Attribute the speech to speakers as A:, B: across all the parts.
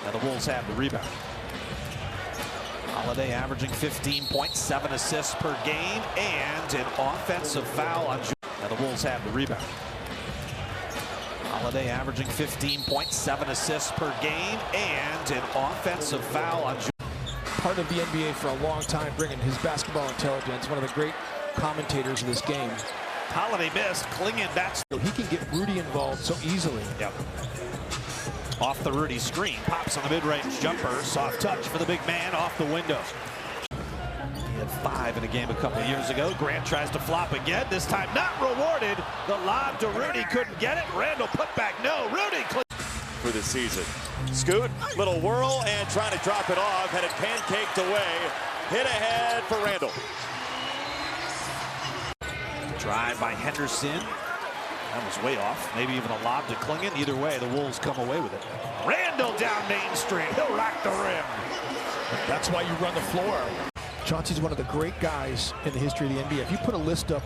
A: Now the Wolves have the rebound. Holiday averaging 15.7 assists per game and an offensive foul on Julius. Now the Wolves have the rebound. Holiday averaging 15.7 assists per game and an offensive foul on Julius.
B: Part of the NBA for a long time, bringing his basketball intelligence, one of the great commentators of this game.
A: Holiday missed. Clingan bats.
B: He can get Rudy involved so easily.
A: Yep. Off the Rudy screen, pops on the mid-range jumper. Soft touch for the big man off the window. He had 5 in a game a couple of years ago. Grant tries to flop again. This time not rewarded. The lob to Rudy, couldn't get it. Randle putback, no. Rudy
C: for the season. Scoot, little whirl, and trying to drop it off. Had it pancaked away. Hit ahead for Randle.
A: Drive by Henderson. That was way off. Maybe even a lob to Clingan. Either way, the Wolves come away with it. Randle down Main Street. He'll rack the rim.
B: That's why you run the floor. Chauncey's one of the great guys in the history of the NBA. If you put a list up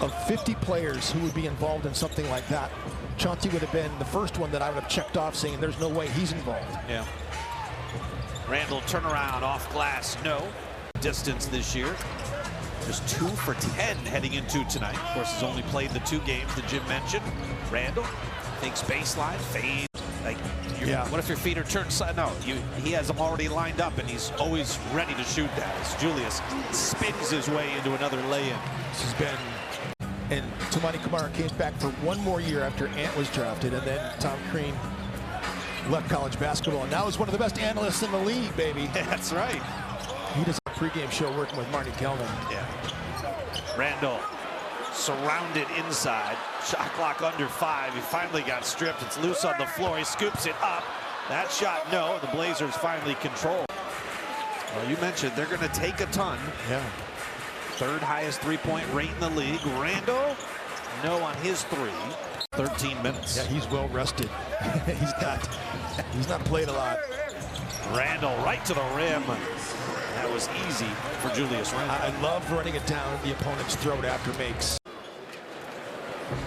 B: of 50 players who would be involved in something like that, Chauncey would have been the first one that I would have checked off saying there's no way he's involved.
A: Yeah. Randle turnaround off glass, no. Distance this year. Just 2 for 10 heading into tonight. Of course, he's only played the 2 games that Jim mentioned. Randle thinks baseline, fade. Like, what if your feet are turned side? No, he has them already lined up, and he's always ready to shoot that. As Julius spins his way into another lay-in.
B: This has been, and Toumani Camara came back for 1 more year after Ant was drafted, and then Tom Crean left college basketball, and now is one of the best analysts in the league, baby.
A: That's right.
B: He does a pregame show working with Marty Kelman.
A: Yeah. Randle surrounded inside. Shot clock under 5. He finally got stripped. It's loose on the floor. He scoops it up. That shot, no. The Blazers finally control. Well, you mentioned they're going to take a ton.
B: Yeah. 3rd highest 3-point rate in the league. Randle, no on his 3. 13 minutes. Yeah, he's well rested. he's not played a lot.
A: Randle right to the rim. That was easy for Julius Randle.
B: I love running it down the opponent's throat after makes.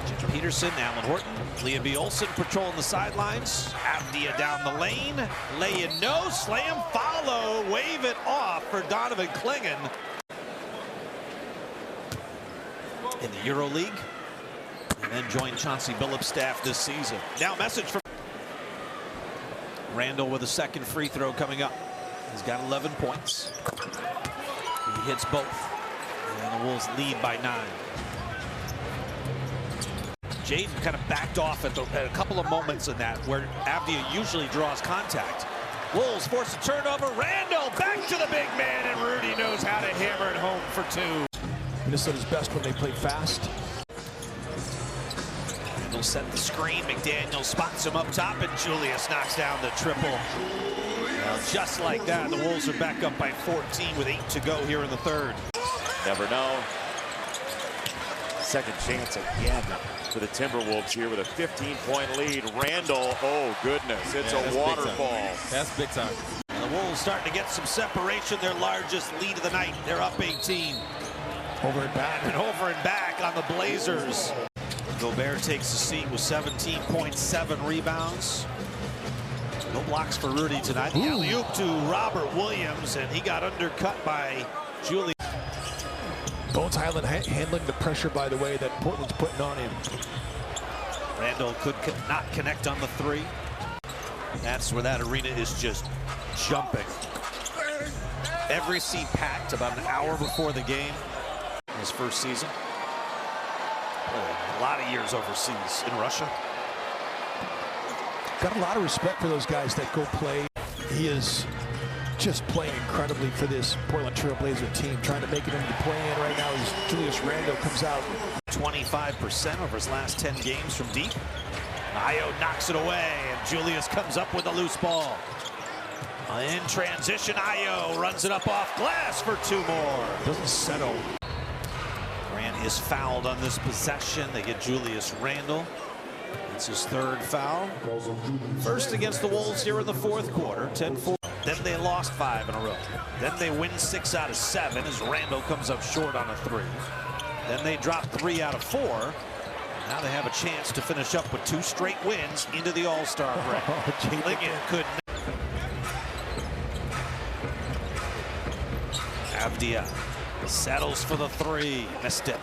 A: Jim Peterson, Alan Horton, Leah B. Olson patrolling the sidelines. Avdia down the lane. Lay in, no. Slam, follow. Wave it off for Donovan Clingan. In the EuroLeague. And then joined Chauncey Billup's staff this season. Now message from Randle with a 2nd free throw coming up. He's got 11 points. He hits both. And the Wolves lead by 9. Jaden kind of backed off at a couple of moments in that where Avdia usually draws contact. Wolves force a turnover. Randle back to the big man, and Rudy knows how to hammer it home for 2.
B: Minnesota's best when they play fast.
A: Randle set the screen. McDaniels spots him up top, and Julius knocks down the triple. Well, just like that, the Wolves are back up by 14 with 8 to go here in the 3rd.
C: Never know. 2nd chance again for the Timberwolves here with a 15-point lead. Randle, oh goodness, it's a waterfall.
D: That's big time.
A: And the Wolves starting to get some separation. Their largest lead of the night. They're up 18.
B: Over and back.
A: And over and back on the Blazers. Gobert takes a seat with 17.7 rebounds. No blocks for Rudy tonight. The alley-oop to Robert Williams, and he got undercut by Julius.
B: Bones Hyland handling the pressure, by the way, that Portland's putting on him.
A: Randle could not connect on the 3. That's where that arena is just jumping. Every seat packed about an hour before the game. His 1st season. A lot of years overseas in Russia.
B: Got a lot of respect for those guys that go play. He is just playing incredibly for this Portland Trail Blazer team, trying to make it into play in right now as Julius Randle comes out.
A: 25% over his last 10 games from deep. Ayo knocks it away, and Julius comes up with a loose ball. In transition, Ayo runs it up off glass for 2 more.
B: Doesn't settle.
A: Grant is fouled on this possession. They get Julius Randle. It's his 3rd foul. First against the Wolves here in the 4th quarter, 10-4. Then they lost 5 in a row. Then they win 6 out of 7 as Randle comes up short on a 3. Then they drop 3 out of 4. Now they have a chance to finish up with 2 straight wins into the All-Star break. Clingan couldn't. Avdia settles for the three, missed it.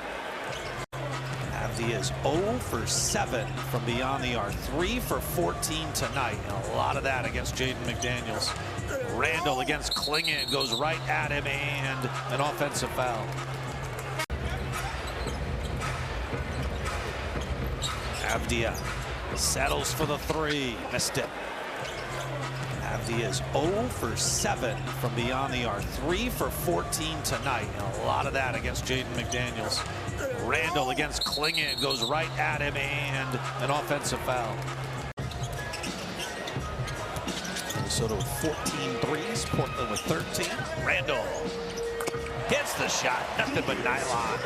A: Avdia is 0 for 7 from beyond the arc, 3 for 14 tonight, and a lot of that against Jaden McDaniels. Randle against Clingan, goes right at him, and an offensive foul. Avdia settles for the three, missed it. Avdia is 0 for 7 from beyond the arc, 3 for 14 tonight, and a lot of that against Jaden McDaniels. Randle against Clingan, goes right at him, and an offensive foul. Minnesota with 14 threes, Portland with 13. Randle hits the shot, nothing but nylon.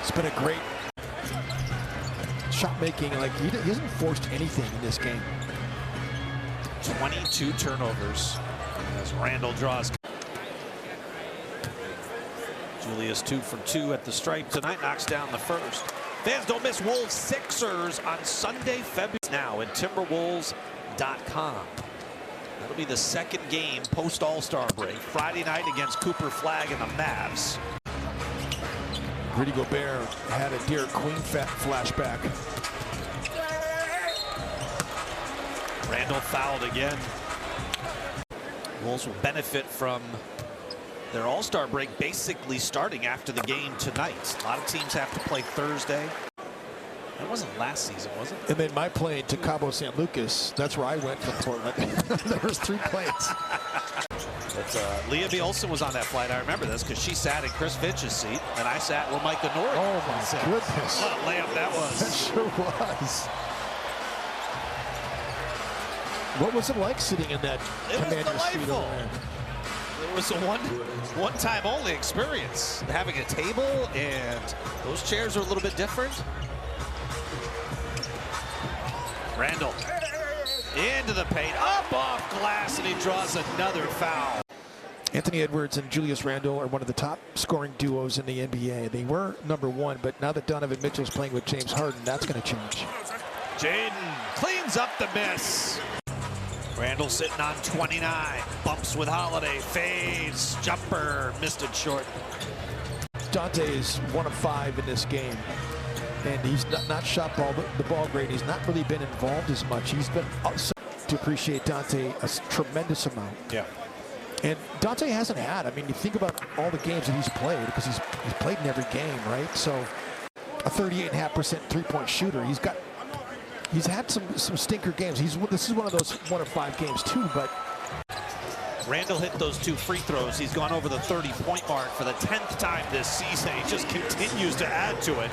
B: It's been a great shot making. Like he hasn't forced anything in this game.
A: 22 turnovers as Randle draws. Julius 2 for 2 at the stripe tonight, knocks down the first. Fans don't miss Wolves Sixers on Sunday, February. Now at Timberwolves.com. That'll be the second game post All-Star break. Friday night against Cooper Flagg and the Mavs.
B: Rudy Gobert had a Derek Queen flashback.
A: Randle fouled again. Wolves will benefit from their All-Star break basically starting after the game tonight. A lot of teams have to play Thursday. That wasn't last season, was it?
B: And then my plane to Cabo San Lucas, that's where I went from Portland. There was 3 planes.
A: But Leah B. Olson was on that flight. I remember this because she sat in Chris Finch's seat, and I sat where Micah Norris.
B: Oh my goodness.
A: What a layup that was.
B: That sure was. What was it like sitting in that commander's seat over there?
A: It was a one-time only experience. Having a table, and those chairs are a little bit different. Randle into the paint, up off glass, and he draws another foul.
B: Anthony Edwards and Julius Randle are one of the top scoring duos in the NBA. They were #1, but now that Donovan Mitchell's playing with James Harden, that's going to change.
A: Jaden cleans up the miss. Randle sitting on 29, bumps with Holiday, fades, jumper, missed it short.
B: Dante is 1 of 5 in this game. And he's not shot the ball great. He's not really been involved as much. He's been to appreciate Dante a tremendous amount.
A: Yeah.
B: And Dante hasn't had. I mean, you think about all the games that he's played, because he's played in every game, right? So a 38.5% three-point shooter. He's had some stinker games. This is one of those 1 of 5 games too. But
A: Randle hit those 2 free throws. He's gone over the 30-point mark for the 10th time this season. He just continues to add to it.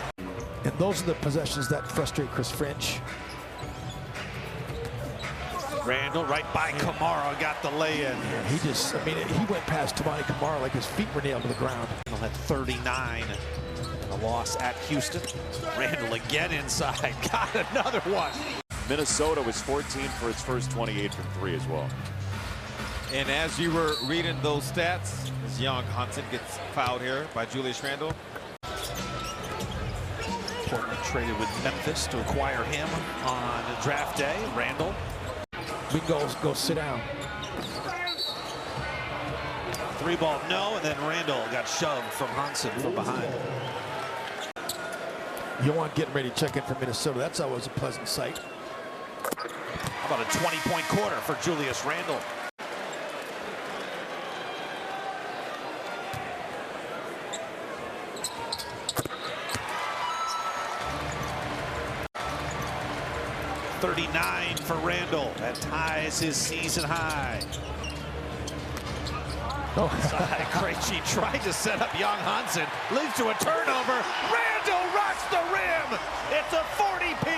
B: And those are the possessions that frustrate Chris Finch.
A: Randle right by Kamara, got the lay-in.
B: Yeah, he went past Tamani Kamara like his feet were nailed to the ground.
A: He'll have 39 in a loss at Houston. Randle again inside, got another one.
C: Minnesota was 14 for its first 28 from 3 as well.
D: And as you were reading those stats, this young Hansen gets fouled here by Julius Randle.
A: Portland traded with Memphis to acquire him on draft day. Randle.
B: We can go sit down.
A: 3-ball, no, and then Randle got shoved from Hansen from behind.
B: Yohan getting ready to check in for Minnesota. That's always a pleasant sight.
A: How about a 20-point quarter for Julius Randle? .39 for Randle. That ties his season high.
B: Oh.
A: Krejci tried to set up young Hansen. Leads to a turnover. Randle rocks the rim. It's a 40-piece.